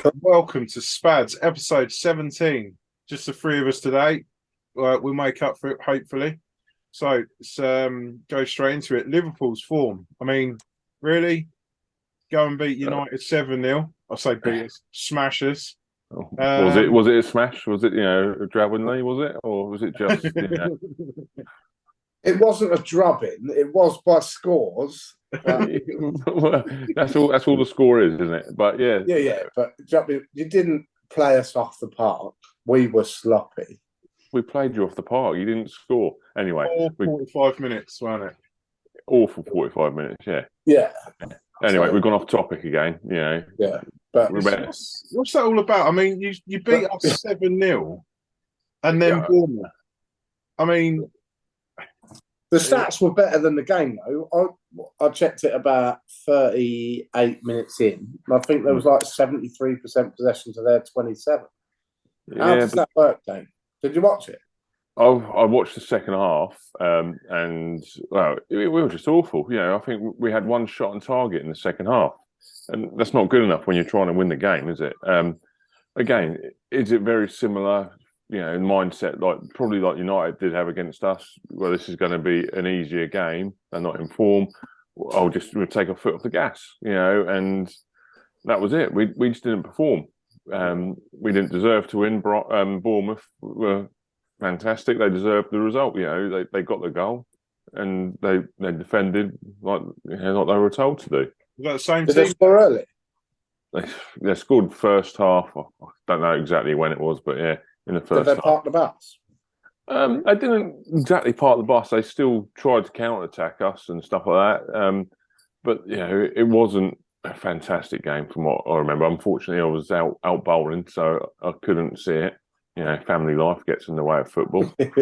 Right, welcome to SPADS, episode 17. Just the three of us today. We'll make up for it, hopefully. So let's go straight into it. Liverpool's form. I mean, really? Go and beat United 7-0. I say beat us, smash us. Was it a smash? Was it, a drubbingly, was it? Or was it just, It wasn't a drubbing, it was by scores. But... that's all the score is, isn't it? But yeah. But you didn't play us off the park. We were sloppy. We played you off the park. You didn't score anyway. 45 minutes, wasn't it? Awful 45 minutes. Yeah. Anyway, we've gone off topic again. Yeah. But what's that all about? I mean, you beat us 7-0, and then Bournemouth. I mean, the stats were better than the game, though. I checked it about 38 minutes in. And I think there was like 73% possession to their 27. How does that work, Dave? Did you watch it? I watched the second half, and we were just awful. I think we had one shot on target in the second half, and that's not good enough when you're trying to win the game, is it? Again, is it very similar? Mindset probably like United did have against us. Well, this is going to be an easier game. They're not in form. I'll just take a foot off the gas, and that was it. We just didn't perform. We didn't deserve to win. Bournemouth were fantastic. They deserved the result. They got the goal, and they defended like they were told to do. Was that the same Did team? they score early? They scored first half. I don't know exactly when it was, but yeah. In the first Did they park the bus? They didn't exactly park the bus. They still tried to counter-attack us and stuff like that. But it wasn't a fantastic game from what I remember. Unfortunately, I was out bowling, so I couldn't see it. Family life gets in the way of football. Is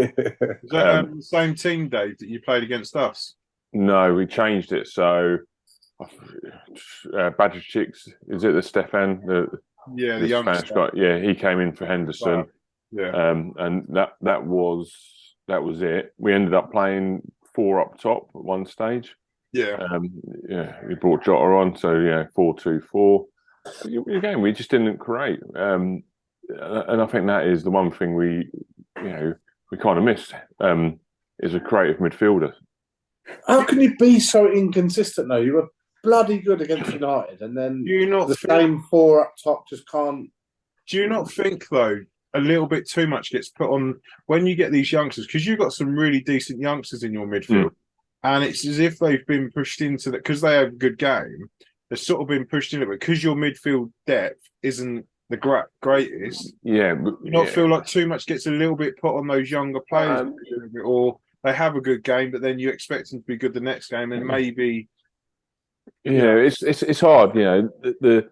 that the same team, Dave, that you played against us? No, we changed it. So, LIVERPOOL'S, is it the Stefan? The young Spanish guy. Yeah, he came in for Henderson. Wow. Yeah, and that was it. We ended up playing 4 up top at one stage. Yeah. We brought Jota on, so 4-2-4. Again, we just didn't create, and I think that is the one thing we kind of missed is a creative midfielder. How can you be so inconsistent though? You were bloody good against United, and then same 4 up top just can't. Do you not think though? A little bit too much gets put on when you get these youngsters, because you've got some really decent youngsters in your midfield, and it's as if they've been pushed into that because they have a good game. They've sort of been pushed into it because your midfield depth isn't the greatest. Yeah, you not feel like too much gets a little bit put on those younger players, or they have a good game, but then you expect them to be good the next game, and maybe. It's hard. The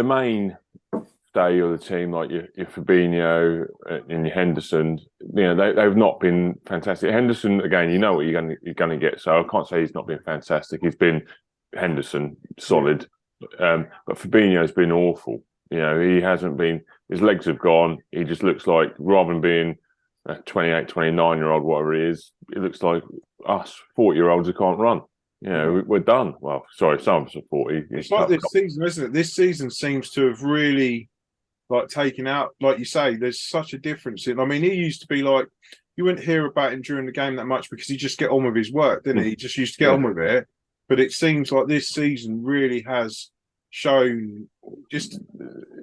main. Of the team, like your Fabinho and your Henderson, they've not been fantastic. Henderson, again, you know what you're going to get. So I can't say he's not been fantastic. He's been Henderson solid, but Fabinho's been awful. He hasn't been. His legs have gone. He just looks like, rather than being a 28, 29-year-old, whatever he is, it looks like us 40-year-olds who can't run. We're done. Well, sorry, some of us are 40. It's like this season, isn't it? This season seems to have really. Taking out, like you say, there's such a difference. He used to be like, you wouldn't hear about him during the game that much because he just get on with his work, didn't he? He just used to get on with it. But it seems like this season really has shown, just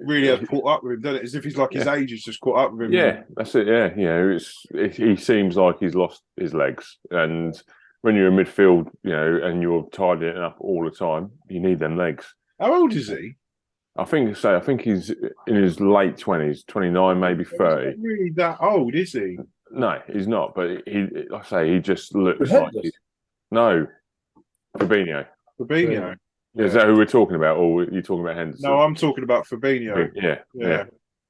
really has caught up with him, doesn't it? As if he's like his age has just caught up with him. Yeah, that's it. Yeah, he seems like he's lost his legs, and when you're in midfield, and you're tidying up all the time, you need them legs. How old is he? I think he's in his late 20s, 29, maybe 30. He's not really that old, is he? No, he's not. But he just looks like no, Fabinho. Fabinho. Yeah. Is that who we're talking about, or are you talking about Henderson? No, I'm talking about Fabinho. Yeah.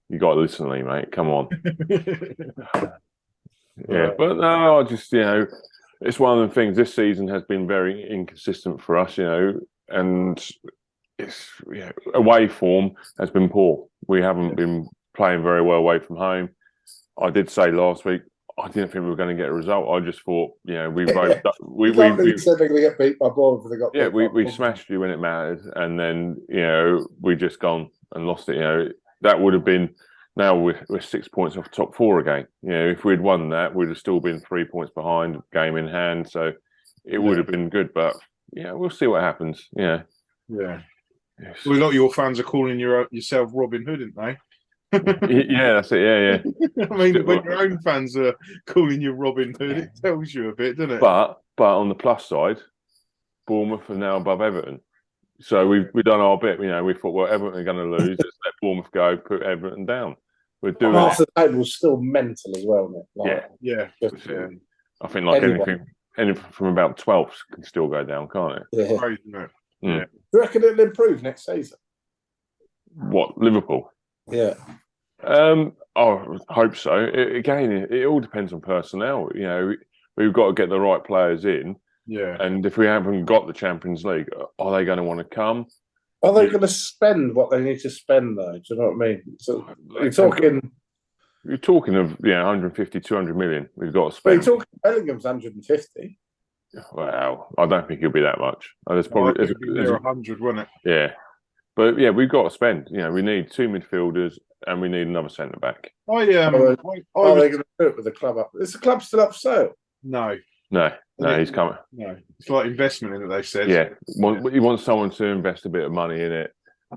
You got to listen to me, mate. Come on. But no, I just it's one of the things. This season has been very inconsistent for us, and. It's away form has been poor. We haven't been playing very well away from home. I did say last week I didn't think we were going to get a result. I just thought, we said they're going to get beat by Bournemouth. We smashed you when it mattered, and then we just gone. and lost it, that would have been. Now we're 6 points off top four again. If we'd won that, we'd have still been 3 points behind, game in hand. So it would have been good, but we'll see what happens. Yeah. Well, a lot of your fans are calling yourself Robin Hood, aren't they? Yeah, that's it. Yeah. I mean, when your own fans are calling you Robin Hood, it tells you a bit, doesn't it? But on the plus side, Bournemouth are now above Everton. So we've done our bit. We thought, well, Everton are going to lose. Let's let Bournemouth go, put Everton down. We're doing half the table's still mental as well, isn't it? Yeah. I think anything from about 12th can still go down, can't it? Yeah. Crazy, isn't it? Do you reckon it'll improve next season? What, Liverpool? Yeah. I hope so. It all depends on personnel. We've got to get the right players in. Yeah. And if we haven't got the Champions League, are they going to want to come? Are they going to spend what they need to spend, though? Do you know what I mean? So you're talking of 150, 200 million we've got to spend. You're talking Bellingham's 150. Well, I don't think it'll be that much. There's probably there's 100, won't it? Yeah. But we've got to spend. We need 2 midfielders and we need another centre back. Are they going to do it with the club up? Is the club still up for sale? No, he's coming. No, it's like investment in it. They said. Yeah, he wants someone to invest a bit of money in it.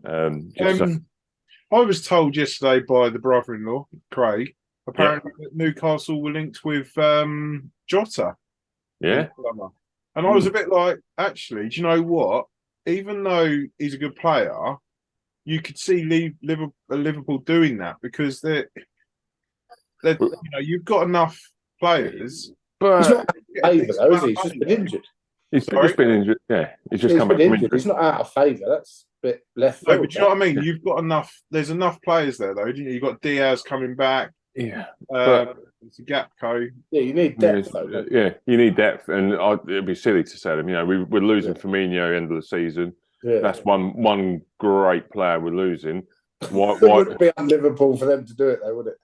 I was told yesterday by the brother-in-law, Craig. Apparently, that Newcastle were linked with Jota. Yeah, and I was a bit like, actually, do you know what? Even though he's a good player, you could see Liverpool doing that because you've got enough players. But he's not out of favour, though, is he? He's just been injured. He's just been injured. Yeah, he's just come back from injury. He's not out of favour. That's a bit left field. No, but do you know what I mean? You've got enough. There's enough players there, though. You've got Diaz coming back. Yeah. It's a Gapco. Yeah, you need depth, though. Yeah, you need depth. And it'd be silly to say them. We're losing Firmino end of the season. Yeah. That's one great player we're losing. Why it wouldn't be on Liverpool for them to do it, though, would it?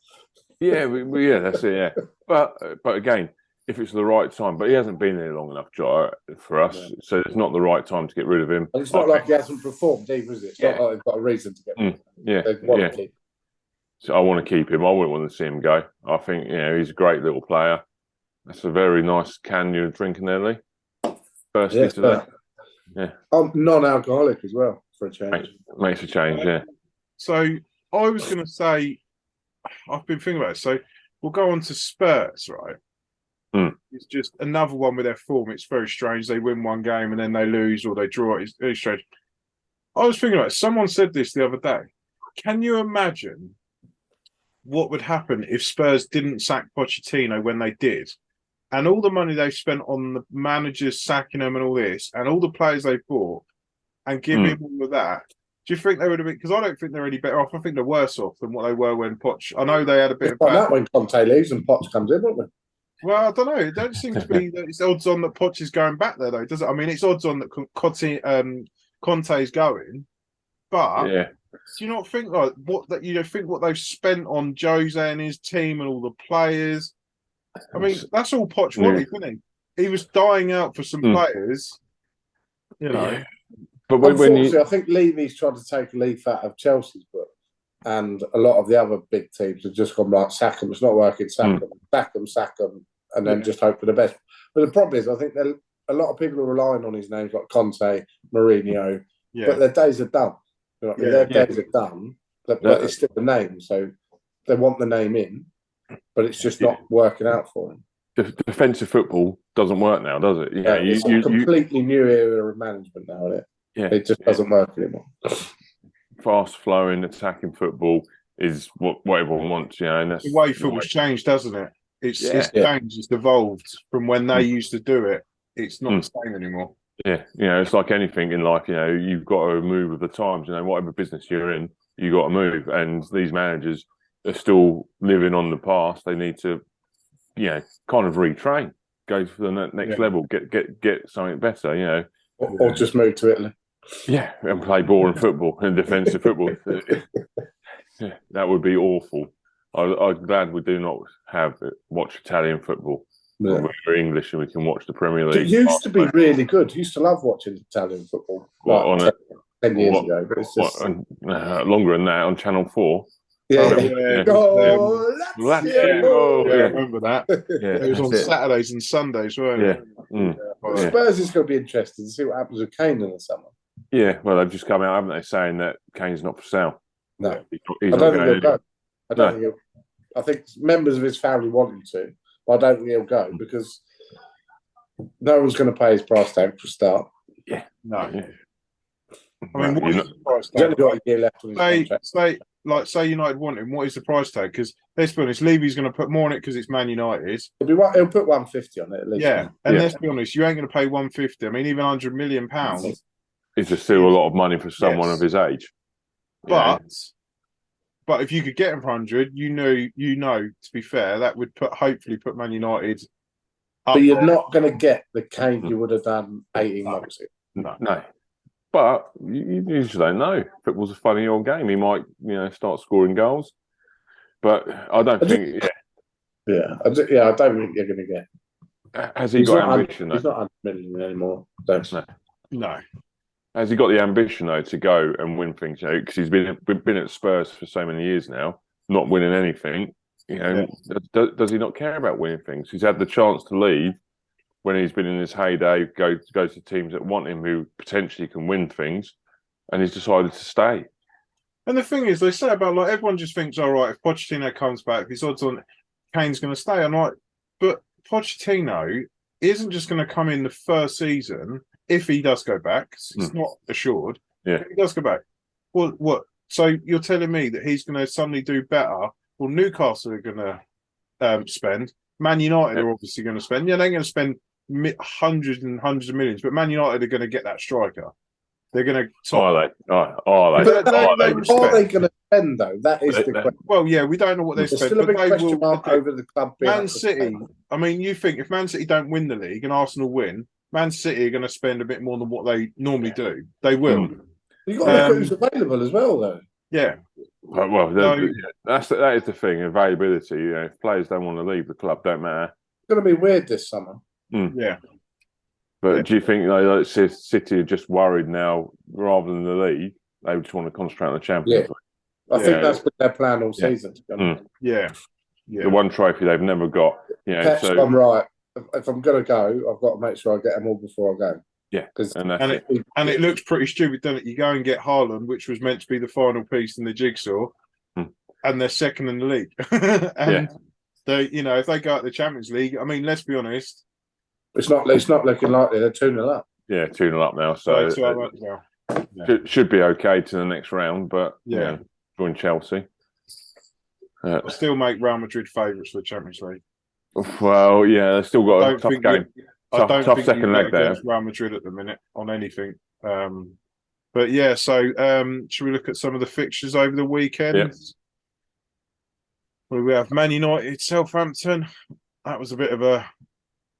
Yeah, that's it, yeah. But again, if it's the right time, but he hasn't been here long enough, Jota, for us, so it's not the right time to get rid of him. And it's not like he hasn't performed either, is it? It's not like they've got a reason to get rid of him. To keep. So I want to keep him. I wouldn't want to see him go. I think he's a great little player. That's a very nice can you're drinking there, Lee. Firstly today. Yeah. Non-alcoholic as well, for a change. Makes a change, yeah. So I was going to say, I've been thinking about it. So we'll go on to Spurs, right? It's just another one with their form. It's very strange. They win one game and then they lose or they draw. It's very strange. I was thinking about it. Someone said this the other day. Can you imagine what would happen if Spurs didn't sack Pochettino when they did? And all the money they've spent on the managers sacking them and all this, and all the players they bought, and give him all of that. Do you think they would have been? Because I don't think they're any better off. I think they're worse off than what they were when Poch. I know they had a bit of that when Conte leaves and Poch comes in, won't they? Well, I don't know. It don't seem to be that it's odds on that Poch is going back there, though, does it? I mean, it's odds on that Conte is going, but do you not think like what they've spent on Jose and his team and all the players? I mean, that's all Poch wanted, didn't he? He was dying out for some players, Yeah. But unfortunately, I think Levy's tried to take a leaf out of Chelsea's book, and a lot of the other big teams have just gone like, sack them. It's not working. Sack them, and then just hope for the best. But the problem is, I think a lot of people are relying on his names like Conte, Mourinho, but their days are done. You know what I mean? Their days are done, but it's still the name. So they want the name in, but it's just not working out for them. Defensive football doesn't work now, does it? It's a completely new era of management now, isn't it? Yeah, it just doesn't work anymore. Fast-flowing, attacking football is what everyone wants, and that's the way football's changed, doesn't it? It's changed, it's evolved from when they used to do it. It's not the same anymore. Yeah, it's like anything in life. You've got to move with the times. Whatever business you're in, you got to move. And these managers are still living on the past. They need to, kind of retrain, go for the next level, get something better. Or just move to Italy. Yeah, and play boring football and defensive football. Yeah, that would be awful. I'm glad we do not watch Italian football. Yeah. We're English and we can watch the Premier League. It used to be really good. Used to love watching Italian football. 10 years ago, but it's just longer than that on Channel 4. yeah. Oh, I yeah. remember that. Yeah, It was on Saturdays and Sundays, weren't it? Well, Spurs is going to be interesting to see what happens with Kane in the summer. Yeah, well, they've just come out, haven't they, saying that Kane's not for sale. No, he's I not don't think going he'll go. I don't think I think members of his family want him to, but I don't think he'll go because no one's going to pay his price tag for a start. Yeah, no. Yeah. I mean, what is the price He's only tag? got a year left on his contract. Say United want him. What is the price tag? Because let's be honest, Levy's going to put more on it because it's Man United. He'll put 150 on it at least. Yeah, and let's be honest, you ain't going to pay 150. I mean, even £100 million is just still a lot of money for someone of his age. But if you could get him for 100, you know, to be fair, that would hopefully put Man United up. But you're not going to get the Kane you would have done 18 months ago. No. But you just don't know. Football's a funny old game. He might, start scoring goals. But I don't think. I don't think you're going to get. Has he got ambition? He's not 100 million anymore. No. Has he got the ambition though to go and win things? Because he's been at Spurs for so many years now, not winning anything. Does he not care about winning things? He's had the chance to leave when he's been in his heyday, go to teams that want him, who potentially can win things, and he's decided to stay. And the thing is, they say about everyone just thinks, all right, if Pochettino comes back, his odds on Kane's going to stay. I'm like, but Pochettino isn't just going to come in the first season if he does go back. Cause it's not assured. Yeah, if he does go back. Well, what? So you're telling me that he's going to suddenly do better? Well, Newcastle are going to spend. Man United are obviously going to spend. Yeah, they're going to spend hundreds and hundreds of millions, but Man United are going to get that striker. They're going to. Are they? Are they going to spend though? That is the question. Well, yeah, we don't know what they spend. Still a big question mark over the club. Man City. I mean, you think if Man City don't win the league and Arsenal win, Man City are going to spend a bit more than what they normally do. They will. You've got to look at who's available as well, though. Yeah. Well, that is the thing. Availability. If players don't want to leave the club, don't matter. It's going to be weird this summer. Yeah. But do you think City are just worried now, rather than the league, they just want to concentrate on the Champions League? I think that's been their plan all season. Yeah. The one trophy they've never got. I'm right. If I'm going to go, I've got to make sure I get them all before I go. Yeah, and it looks pretty stupid, doesn't it? You go and get Haaland, which was meant to be the final piece in the jigsaw, and they're second in the league. And they, if they go out the Champions League, I mean, let's be honest, it's not looking likely. They're 2-0 up. Yeah, 2-0 up now. So should be okay to the next round. But join Chelsea. Still make Real Madrid favourites for the Champions League. Well, yeah, they've still got a tough game. Tough second leg there. Real Madrid at the minute on anything. But yeah, so should we look at some of the fixtures over the weekend? Yep. Well, we have Man United, Southampton. That was a bit of a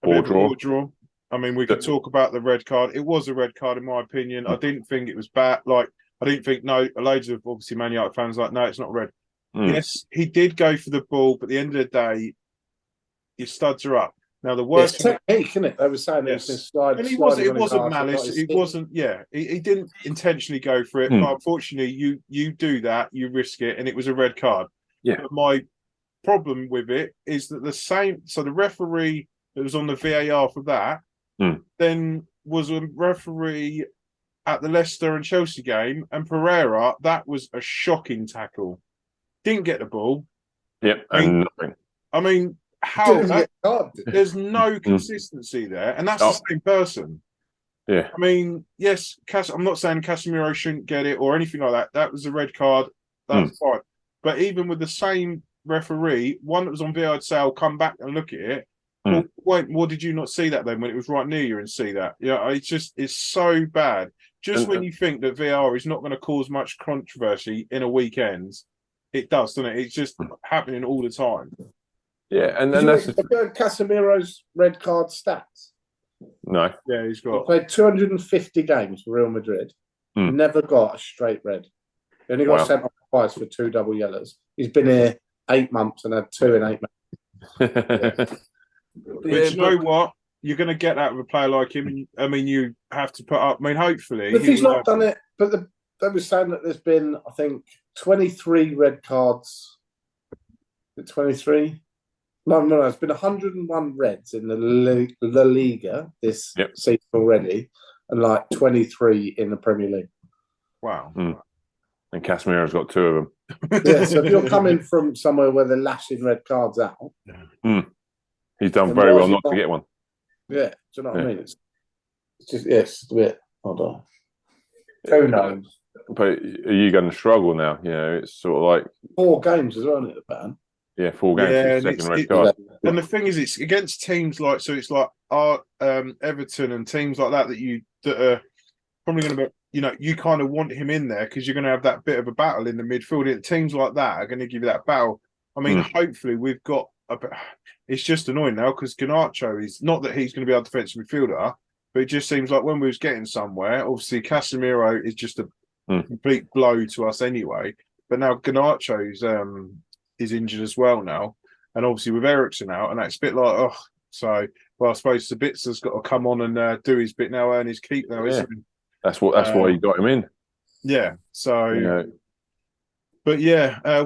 poor draw. I mean, we could talk about the red card. It was a red card, in my opinion. I didn't think it was bad. I didn't think, loads of obviously Man United fans no, it's not red. Yes, he did go for the ball, but at the end of the day, your studs are up. Now the worst technique, isn't it? They were saying it was slide. And it wasn't malice. It wasn't. Yeah, he didn't intentionally go for it. But unfortunately, you do that, you risk it, and it was a red card. Yeah. But my problem with it is that the referee that was on the VAR for that then was a referee at the Leicester and Chelsea game, and Pereira, that was a shocking tackle. Didn't get the ball. Yep, and nothing. I mean, how there's no consistency there, and that's the same person. Yeah, I mean, yes, I'm not saying Casemiro shouldn't get it or anything like that. That was a red card. That's fine. But even with the same referee, one that was on VAR say, "I'll come back and look at it." Well, wait, what did you not see that then when it was right near you and see that? Yeah, it's so bad. Just when you think that VAR is not going to cause much controversy in a weekend, it does, doesn't it? It's just happening all the time. Yeah, and then that's Casemiro's red card stats. No. Yeah, he played 250 games for Real Madrid. Never got a straight red. He only got sent off twice for 2 double yellows. He's been here 8 months and had 2 in 8 months. But you know what? you're going to get that with a player like him. And, I mean, you have to put up. I mean, hopefully, If he's not done it, but they were saying that there's been, I think, 23 red cards. 23? No. It's been 101 reds in the La Liga this season already, and like 23 in the Premier League. Wow. And Casemiro's got 2 of them. Yeah, so if you're coming from somewhere where they're lashing red cards out, he's done very well not to get one. Yeah, do you know what I mean? It's just, it's a bit, hold on. Who knows? But are you going to struggle now? You know, it's sort of like 4 games as well, isn't it, the ban? Yeah, 4 games, second red card. And the thing is, it's against teams like, so it's like Everton and teams like that that are probably going to be, you know, you kind of want him in there because you're going to have that bit of a battle in the midfield. Teams like that are going to give you that battle. I mean, hopefully we've got it's just annoying now because Garnacho is not that he's going to be our defensive midfielder, but it just seems like when we was getting somewhere, obviously Casemiro is just a complete blow to us anyway. But now Garnacho's is injured as well now, and obviously with Eriksen out, and that's a bit like I suppose Sabitza's got to come on and do his bit now, earn his keep now, isn't he? That's why you got him in. Yeah. So, but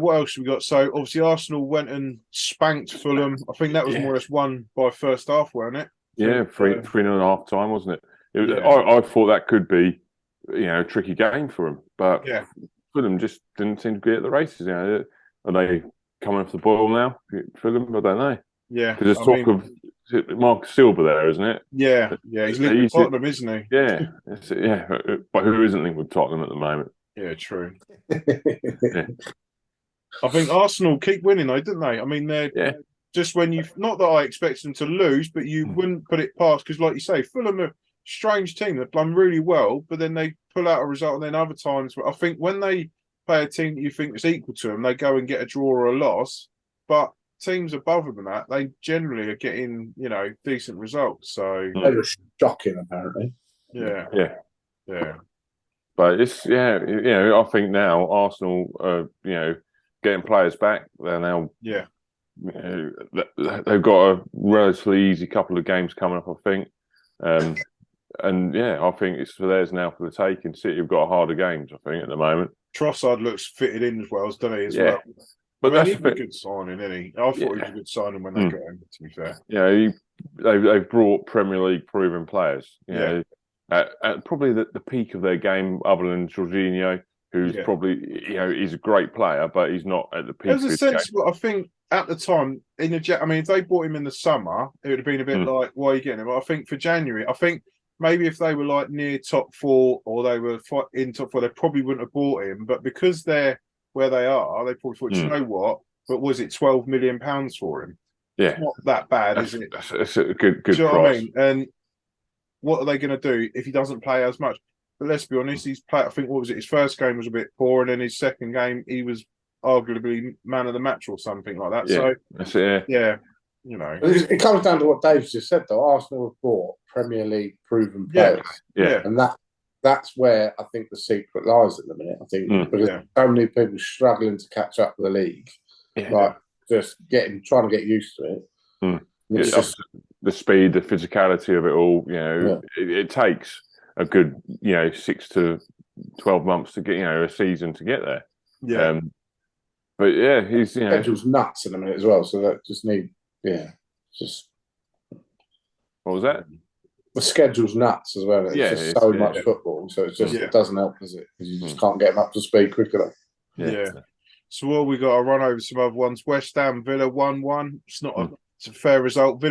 what else have we got? So obviously Arsenal went and spanked Fulham. I think that was more or less won by first half, wasn't it? Yeah, 3.5 time, wasn't it? I thought that could be, a tricky game for them, but Fulham just didn't seem to be at the races. Are they coming off the boil now? Fulham, I don't know. Yeah, because there's talk of Mark Silva there, isn't it? Yeah, he's linked with Tottenham, isn't he? Yeah, but who isn't linked with Tottenham at the moment? Yeah, true. I think Arsenal keep winning, though, didn't they? I mean, they're just when you not that I expect them to lose, but you wouldn't put it past because, like you say, Fulham are a strange team. They've done really well, but then they pull out a result, and then other times, I think when they play a team that you think is equal to them, they go and get a draw or a loss, but teams above them and that, they generally are getting, decent results. So they were shocking, apparently. Yeah. But it's I think now Arsenal are, getting players back. They're now they've got a relatively easy couple of games coming up, I think. And I think it's for theirs now for the taking. City have got harder games, I think, at the moment. Trossard looks fitted in as well, doesn't he? As well. But he's a good signing, isn't he? I thought he was a good signing when they got him, to be fair. Yeah, they've brought Premier League proven players. At probably the peak of their game, other than Jorginho, who's probably he's a great player, but he's not at the peak. There's a sense, I think at the time if they bought him in the summer, it would have been a bit like, why are you getting him? I think for January, I think maybe if they were like near top 4 or they were in top 4, they probably wouldn't have bought him. But because they're where they are, they probably thought, you know what? But was it £12 million for him? Yeah, it's not that bad, is it? That's a good do you know price. What I mean? And what are they going to do if he doesn't play as much? But let's be honest, he's played. I think his first game was a bit poor, and then his second game he was arguably man of the match or something like that. So that's it. Yeah, it comes down to what Dave's just said, though. Arsenal have bought Premier League proven players, and that's where I think the secret lies at the minute. I think because so many people struggling to catch up with the league, like just trying to get used to it. It's just the speed, the physicality of it all. It takes a good 6 to 12 months to get a season to get there. Yeah, but he's schedule's nuts in a minute as well. So that just just what was that? The schedule's nuts as well. It's just so much football, so it's just it doesn't help, does it? Because you just can't get them up to speed quick enough. Yeah. So what we got to run over some other ones. West Ham Villa 1-1. It's not it's a fair result.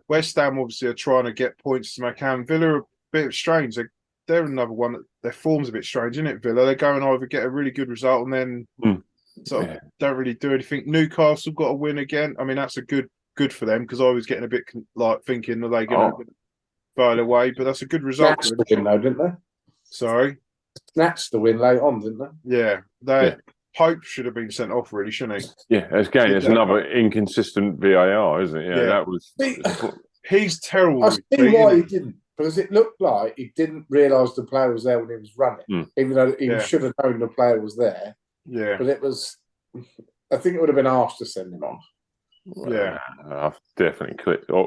West Ham obviously are trying to get points to make hand. Villa are a bit strange. They're another one that their form's a bit strange, isn't it? Villa. They're going over get a really good result and then don't really do anything. Newcastle got a win again. I mean that's a good for them because I was getting a bit like thinking are they going to file away, but that's a good result. Snatched the win though, didn't they? Sorry, snatched the win late on, didn't they? Yeah, Pope should have been sent off, really, shouldn't he? Yeah, again, it's another inconsistent VAR, isn't it? Yeah, that was. He's terrible. I see why he didn't, because it looked like he didn't realise the player was there when he was running, even though he should have known the player was there. Yeah, but it was. I think it would have been harsh to send him off. Yeah. Definitely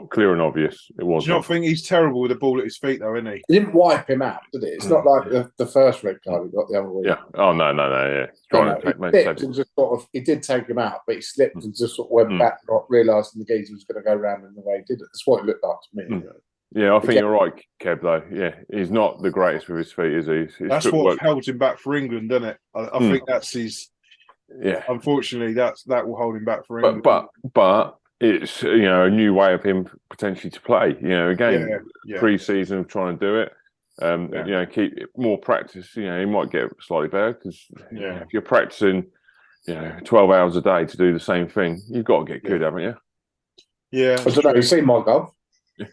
clear and obvious. It was. Do you not think he's terrible with the ball at his feet, though, isn't he? He didn't wipe him out, did it? It's not like the first red card he got the other week. Yeah. Oh, no. Yeah. Trying to take and just sort of, he did take him out, but he slipped and just sort of went back, not realising the geezer was going to go round in the way he did it. That's what it looked like to me. Yeah, I think you're right, Kev, though. Yeah, he's not the greatest with his feet, is he? That's what held him back for England, doesn't it? I think that's his... Yeah. Unfortunately, that will hold him back for England. But it's, a new way of him potentially to play. Again, pre-season of trying to do it. Keep more practice. He might get slightly better because if you're practicing, 12 hours a day to do the same thing, you've got to get good, haven't you? Yeah. I don't know. You've seen my golf.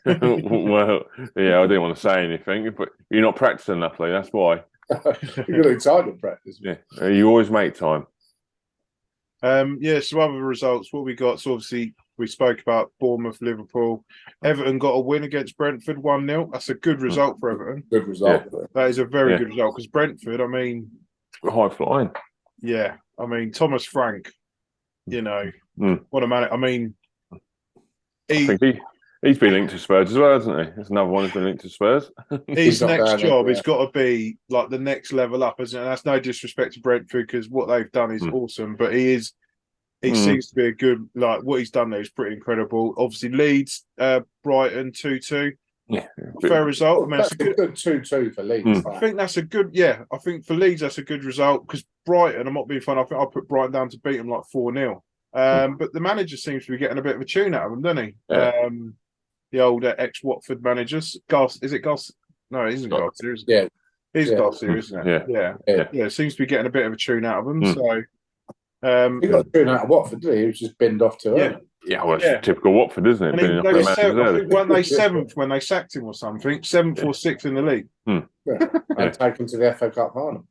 Well, yeah, I didn't want to say anything, but you're not practicing enough, Lee. That's why. You've got excited to practice. Yeah, you always make time. So other results, what we got, so obviously we spoke about Bournemouth, Liverpool. Everton got a win against Brentford, 1-0. That's a good result for Everton. Good result. Yeah. That is a very good result because Brentford, I mean... High flying. Yeah, I mean, Thomas Frank, what a man. I mean... I think he's been linked to Spurs as well, hasn't he? There's another one who's been linked to Spurs. His next job has got to be like the next level up, isn't it? And that's no disrespect to Brentford because what they've done is awesome. But he seems to be a good, like what he's done there is pretty incredible. Obviously, Leeds, Brighton 2-2. Yeah, fair result. I mean, that's a good 2-2 for Leeds. I think that's a good, I think for Leeds that's a good result because Brighton, I'm not being funny, I think I'll put Brighton down to beat them like 4-0. But the manager seems to be getting a bit of a tune out of them, doesn't he? Yeah. The old ex-Watford managers. Is it Goss? No, it isn't Garcia, is it? Yeah. It is Garcia, isn't it? Yeah. It seems to be getting a bit of a tune out of them. So he got a tune out of Watford, did he? He was just binned off to it. Yeah, well, it's typical Watford, isn't it? I think weren't they 7th when they sacked him or something? 7th or 6th in the league. And taken to the FA Cup final.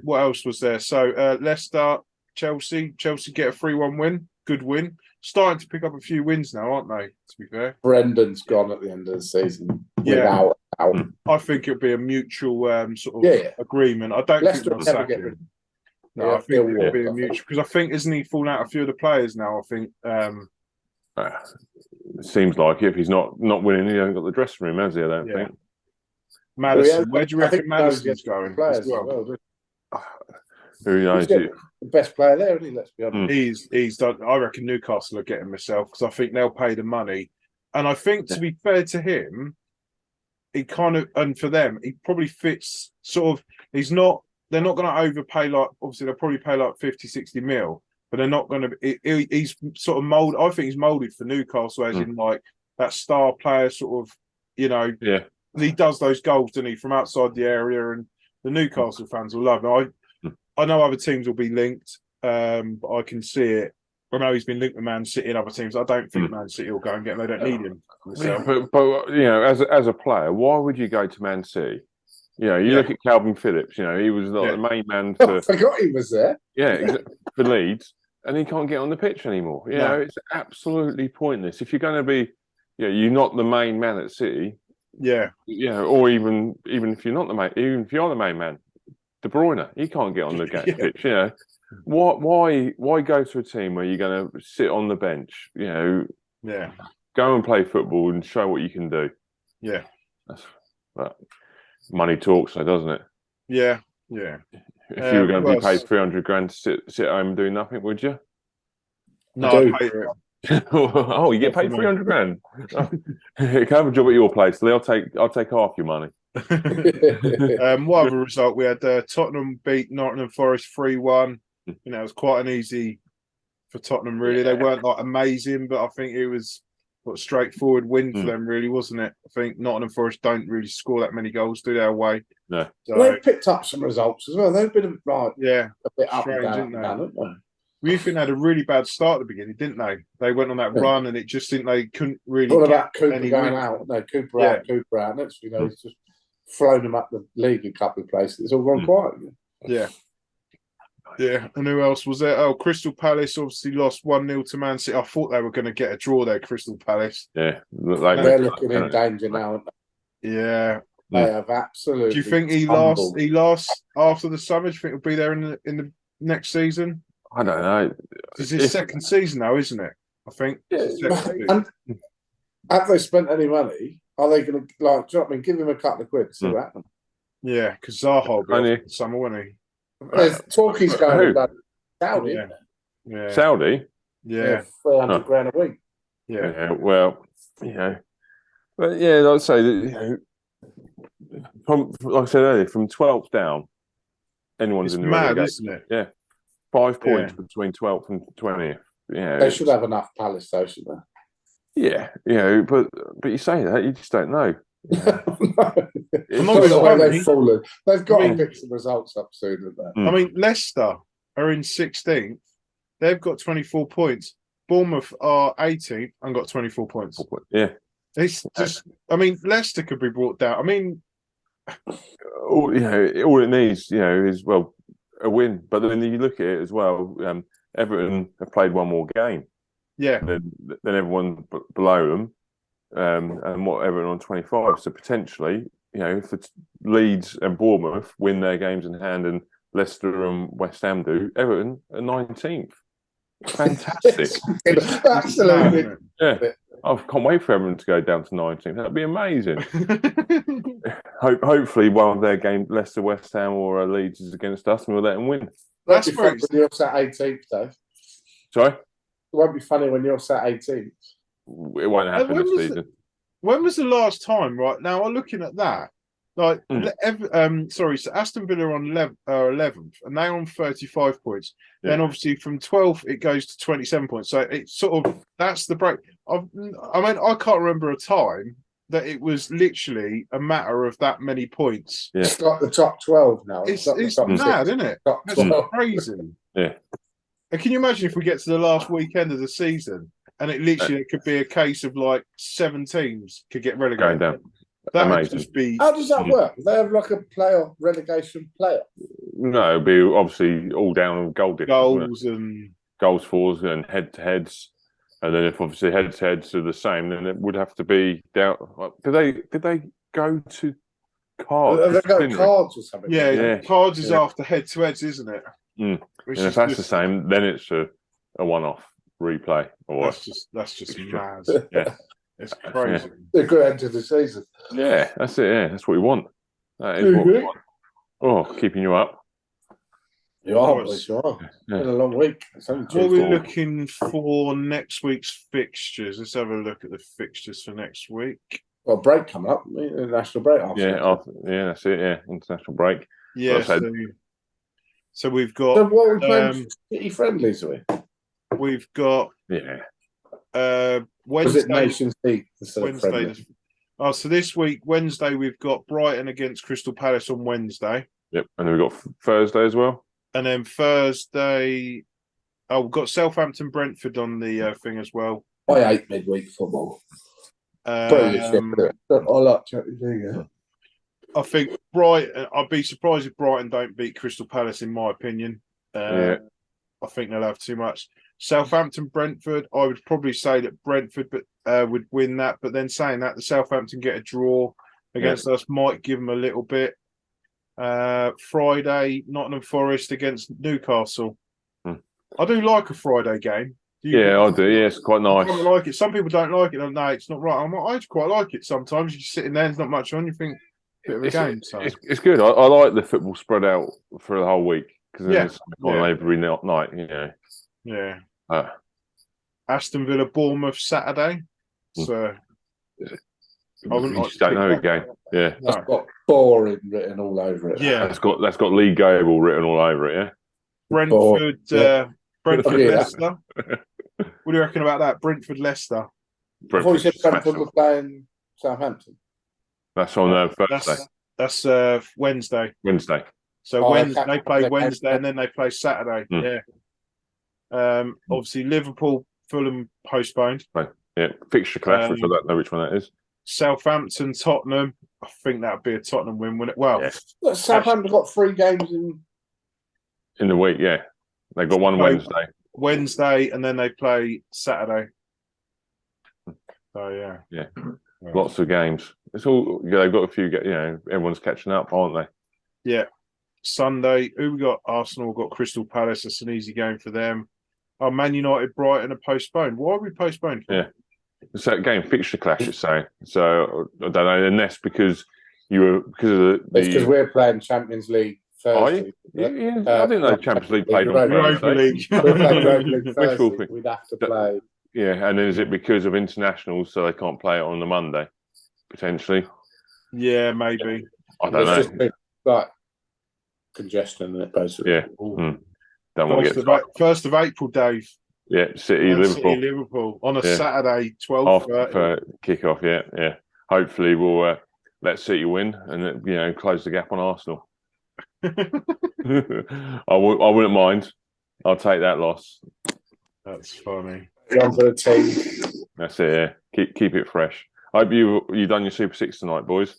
What else was there? So Leicester, Chelsea get a 3-1 win. Good win. Starting to pick up a few wins now, aren't they? To be fair, Brendan's gone at the end of the season. Without doubt. I think it'll be a mutual sort of agreement. I don't think they'll sack him. No, I think it'll be a mutual because I think isn't he falling out a few of the players now? I think it seems like if he's not winning, he hasn't got the dressing room, has he? I don't think. Madison, where do you reckon Madison's going? As well? Who knows? The best player there, isn't he? Let's be honest. He's done. I reckon Newcastle are getting myself because I think they'll pay the money, and I think to be fair to him, he kind of and for them he probably fits sort of. He's not. They're not going to overpay like obviously they'll probably pay like 50-60 mil, but they're not going to. He's sort of molded. I think he's molded for Newcastle as in like that star player sort of. He does those goals, doesn't he, from outside the area, and the Newcastle fans will love him. I know other teams will be linked, but I can see it. I know he's been linked with Man City and other teams. I don't think Man City will go and get him. They don't need him. But as a player, why would you go to Man City? You look at Calvin Phillips. He was like the main man for. I forgot he was there. Yeah, for Leeds, and he can't get on the pitch anymore. It's absolutely pointless. If you're going to be, you're not the main man at City. Or even if you're not the main, even if you're the main man. De Bruyne, he can't get on the pitch. Why go to a team where you're going to sit on the bench? Go and play football and show what you can do. But money talks, though, doesn't it? Yeah. If you were going to be paid 300 grand to sit home and do nothing, would you? No, I'd pay for it. Oh, you get paid 300 grand. Can I have a job at your place? I'll take half your money. What other result? We had Tottenham beat Nottingham Forest 3-1. It was quite an easy for Tottenham, really. They weren't like amazing, but I think it was a straightforward win for them, really, wasn't it? I think Nottingham Forest don't really score that many goals, do they, away? No. So, they've picked up some results as well. They've been a bit up strange, and down, haven't they? We think they had a really bad start at the beginning, didn't they? They went on that run and it just seemed they couldn't really. What about Cooper going out? No, Cooper out. Next, he's just flown them up the league a couple of places. It's all gone quiet. Yeah. And who else was there? Oh, Crystal Palace obviously lost 1-0 to Man City. I thought they were going to get a draw there, Crystal Palace. Yeah. They're looking in danger now. Yeah. They have absolutely. Do you think he lasts after the summer? Do you think he'll be there in the next season? I don't know. It's his second season now, isn't it? I think. And have they spent any money? Are they going to, like, do you know what I mean? Give him a couple of quid, see what happens. Yeah, because Zaha will be off in the summer, won't he? There's talk he's going to Saudi. Yeah. Saudi? Yeah. 300 grand a week. Yeah. Well, but yeah, I'd say that, from, like I said earlier, from 12th down, anyone's in the relegation. Isn't it? Yeah. 5 points between 12th and 20th. Yeah. They should have enough Palace, though, shouldn't they? Yeah, but you say that, you just don't know. Yeah. They've fallen. They've got to pick some results up soon. I mean, Leicester are in 16th. They've got 24 points. Bournemouth are 18th and got 24 points. Yeah. It's just, I mean, Leicester could be brought down. I mean, all it needs, is, well, a win. But then you look at it as well, Everton have played one more game. Yeah. Than everyone below them. And what Everton on 25. So potentially, if the Leeds and Bournemouth win their games in hand and Leicester and West Ham do, Everton are 19th. Fantastic. Absolutely. Yeah. I can't wait for Everton to go down to 19th. That'd be amazing. Hopefully one of their games, Leicester, West Ham or Leeds, is against us and we'll let them win. That's funny when you're sat 18th, though. Sorry? It won't be funny when you're sat 18th. It won't happen this season. When was the last time? Right now, I'm looking at that. Like, so Aston Villa are on 11th, and they're on 35 points. Yeah. Then, obviously, from 12th it goes to 27 points. So it's sort of that's the break. I mean, I can't remember a time that it was literally a matter of that many points. Yeah. It's got the top 12 now. It's mad, isn't it? That's crazy. Yeah. And can you imagine if we get to the last weekend of the season and it could be a case of like 7 teams could get relegated? Going down. That would just be. How does that work? Do they have like a playoff relegation playoff? No, it'd be obviously all down on goals and goals for and head to heads, and then if obviously head to heads are the same, then it would have to be down. Did they go to cards? They go cards or something. Yeah. Cards is after head to heads, isn't it? And if that's the same, then it's a one-off replay. Or that's just mad. Yeah. It's crazy. A good end to the season. Yeah, that's it. Yeah, that's what we want. That is what we want. Oh, keeping you up. You are, boys. You are. It's been a long week. What are we looking for next week's fixtures? Let's have a look at the fixtures for next week. Well, break coming up. National break. That's it. Yeah, international break. Yeah. So we've got. So what are we playing? City friendlies, are we? We've got. Wednesday. Was it Nations League? Wednesday. So this week, Wednesday, we've got Brighton against Crystal Palace on Wednesday. Yep, and then we've got Thursday as well. And then Thursday, we've got Southampton Brentford on the thing as well. I hate midweek football. I like Champions League. I think Brighton. I'd be surprised if Brighton don't beat Crystal Palace, in my opinion. I think they'll have too much. Southampton Brentford, I would probably say that Brentford would win that. But then saying that, the Southampton get a draw against us might give them a little bit. Friday, Nottingham Forest against Newcastle. I do like a Friday game. I do. Yeah, it's quite nice. I like it. Some people don't like it. No, it's not right. I quite like it sometimes. You're just sitting there, there's not much on. You think, bit of a game. So. It's good. I like the football spread out for the whole week because it's on every night, Yeah. Aston Villa, Bournemouth Saturday. So you just don't know the game. Yeah, that's got boring written all over it. Yeah, that's got League Gable written all over it. Yeah, Brentford, Leicester. What do you reckon about that? Brentford, Leicester. I thought you said Brentford were playing Southampton. That's on Thursday. That's Wednesday. Wednesday. So they play Wednesday and then they play Saturday. Yeah. Obviously, Liverpool, Fulham postponed. Right. Yeah, fixture clash, which I don't know which one that is. Southampton, Tottenham. I think that would be a Tottenham win, wouldn't it? Well, Southampton got 3 games in the week. Yeah, they got one Wednesday, and then they play Saturday. So yeah, lots of games. It's all they've got a few. Everyone's catching up, aren't they? Yeah. Sunday, who we got? Arsenal, we've got Crystal Palace. That's an easy game for them. Man United, Brighton are postponed. Why are we postponed? Yeah. It's that game fixture clash, it's saying. So I don't know, unless because because we're playing Champions League Thursday. Yeah, I didn't know Champions League played on Europa Thursday. League. We're playing Europa League Thursday. We'd have to play. Yeah, and then is it because of internationals, so they can't play it on the Monday, potentially? Yeah, maybe. I don't know. Just like congestion in it, basically. Yeah. Don't want to get 1st of April, Dave. Yeah, Liverpool. City, Liverpool on a Saturday, 12:30 for kick-off. Yeah. Hopefully, we'll let City win and close the gap on Arsenal. I wouldn't mind. I'll take that loss. That's funny. On for the team. That's it. Yeah. Keep it fresh. I hope you done your Super Six tonight, boys.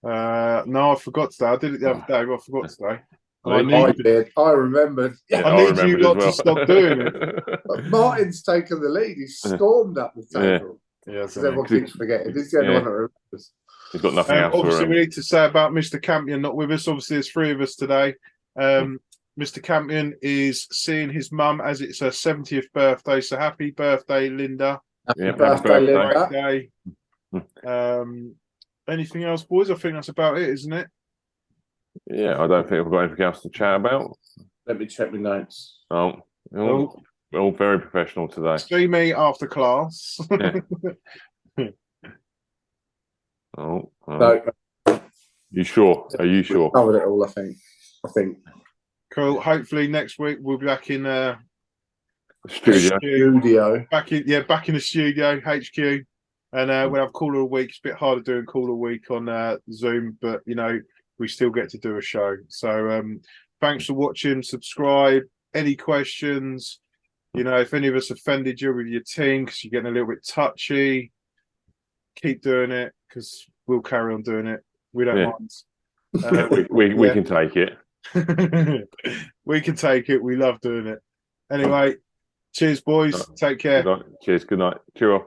No, I forgot today. I did it the other day, but I forgot today. I did. I remembered. Yeah, I need you lot to stop doing it. But Martin's taken the lead. He's stormed up the table. Yeah, because everyone keeps forgetting. He's the only one that remembers. He's got nothing else. Obviously, we need to say about Mr. Campion not with us. Obviously, there's 3 of us today. Mr. Campion is seeing his mum as it's her 70th birthday. So happy birthday, Linda. Happy birthday, Linda. Great day. Anything else, boys? I think that's about it, isn't it? Yeah, I don't think I've got anything else to chat about. Let me check my notes. We're all very professional today. See me after class. Yeah. No. You sure? Are you sure? Covered it all, I think. Cool. Hopefully next week we'll be back in studio. Back in the studio, HQ. And we'll have Caller of the Week. It's a bit harder doing Caller of the Week on Zoom, but we still get to do a show. So thanks for watching. Subscribe. Any questions? If any of us offended you with your team because you're getting a little bit touchy, keep doing it because we'll carry on doing it. We don't mind. We can take it. We can take it. We love doing it. Anyway, cheers, boys. Take care. Cheers. Good night. Cheer off.